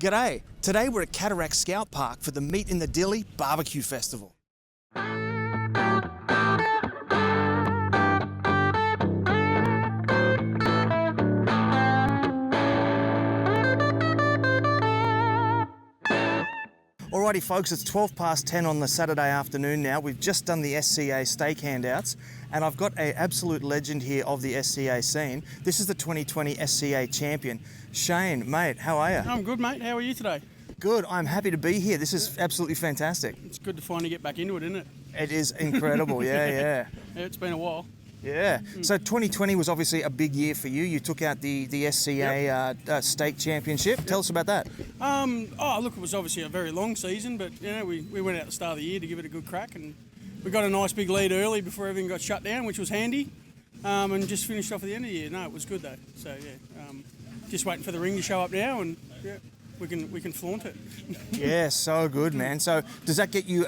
G'day, today we're at Cataract Scout Park for the Meat in the Dilly BBQ Festival. Alrighty folks, it's 12 past 10 on the Saturday afternoon now. We've just done the SCA steak handouts and I've got an absolute legend here of the SCA scene. This is the 2020 SCA Champion. Shane, mate, how are you? I'm good, mate. How are you today? Good, I'm happy to be here. This is absolutely fantastic. It's good to finally get back into it, isn't it? It is incredible, yeah. Yeah, it's been a while. Yeah. So 2020 was obviously a big year for you. You took out the SCA Steak Championship. Tell us about that. Oh, look, it was obviously a very long season, but you know, we went out at the start of the year to give it a good crack, and we got a nice big lead early before everything got shut down, which was handy, and just finished off at the end of the year. No, it was good though. So yeah, just waiting for the ring to show up now, and yeah, we can flaunt it. Yeah, so good, man. So does that get you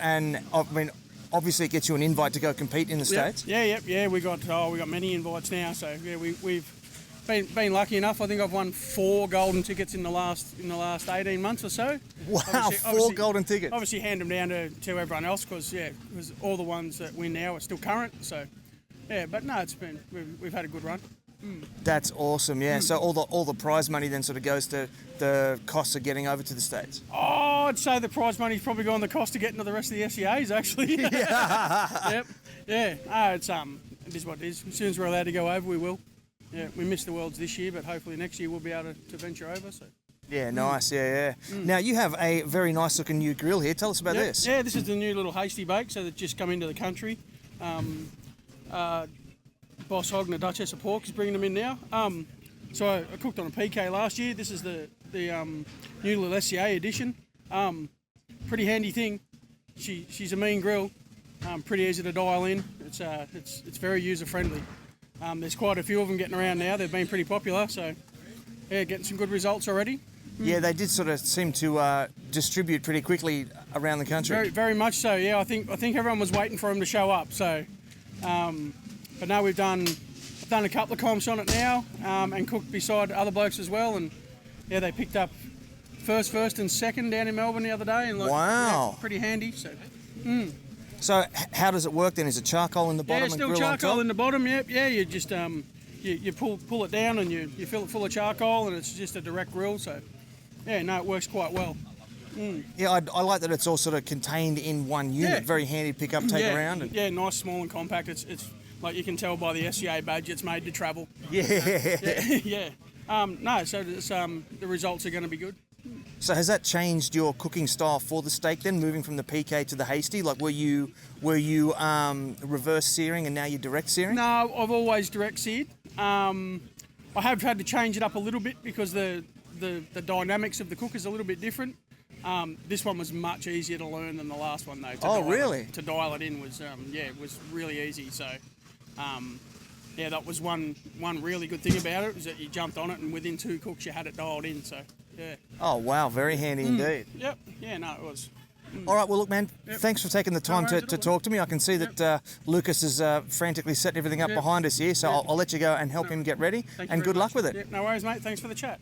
obviously it gets you an invite to go compete in the States? Yeah. We got many invites now. So yeah, we've been lucky enough. I think I've won 4 golden tickets in the last 18 months or so. Wow, four golden tickets. Obviously hand them down to everyone else because all the ones that win now are still current. So yeah, but no, we've had a good run. That's awesome, yeah. So all the prize money then sort of goes to the costs of getting over to the States? Oh, I'd say the prize money's probably gone the cost of getting to the rest of the SCAs, actually. Yeah. Yep. Yeah. It is what it is. As soon as we're allowed to go over, we will. Yeah, we missed the Worlds this year, but hopefully next year we'll be able to venture over. So. Yeah, nice, yeah. Now, you have a very nice looking new grill here. Tell us about this. Yeah, this is the new little Hasty Bake, so that's just come into the country. Boss Hog and the Duchess of Pork is bringing them in now. So I cooked on a PK last year. This is the new little SCA edition. Pretty handy thing. She's a mean grill. Pretty easy to dial in. It's very user friendly. There's quite a few of them getting around now. They've been pretty popular. So yeah, getting some good results already. Yeah, they did sort of seem to distribute pretty quickly around the country. Very, very much so. Yeah, I think everyone was waiting for them to show up. So. But no, I've done a couple of comps on it now, and cooked beside other blokes as well, and yeah, they picked up first and second down in Melbourne the other day, and wow, yeah, pretty handy. So, So how does it work then? Is it charcoal in the bottom? Yeah, still and grill charcoal on top? in the bottom. Yep, yeah. You just you pull it down and you fill it full of charcoal, and it's just a direct grill. So yeah, no, it works quite well. Yeah, I like that it's all sort of contained in one unit. Yeah. Very handy to pick up, take around. Yeah, nice, small and compact. It's like you can tell by the SCA badge, it's made to travel. Yeah. No, so the results are going to be good. So has that changed your cooking style for the steak then, moving from the PK to the Hasty? Like were you reverse searing and now you're direct searing? No, I've always direct seared. I have had to change it up a little bit because the dynamics of the cook is a little bit different. This one was much easier to learn than the last one though. Really? To dial it in was it was really easy. So yeah, that was one really good thing about it was that you jumped on it and within 2 cooks you had it dialed in. So yeah. Oh wow, very handy indeed. Yep. Yeah, no, it was. All right, well look man, thanks for taking the time to talk to me. I can see that Lucas is frantically setting everything up behind us here, so I'll let you go and help him get ready, and good luck with it. Yep, no worries mate, thanks for the chat.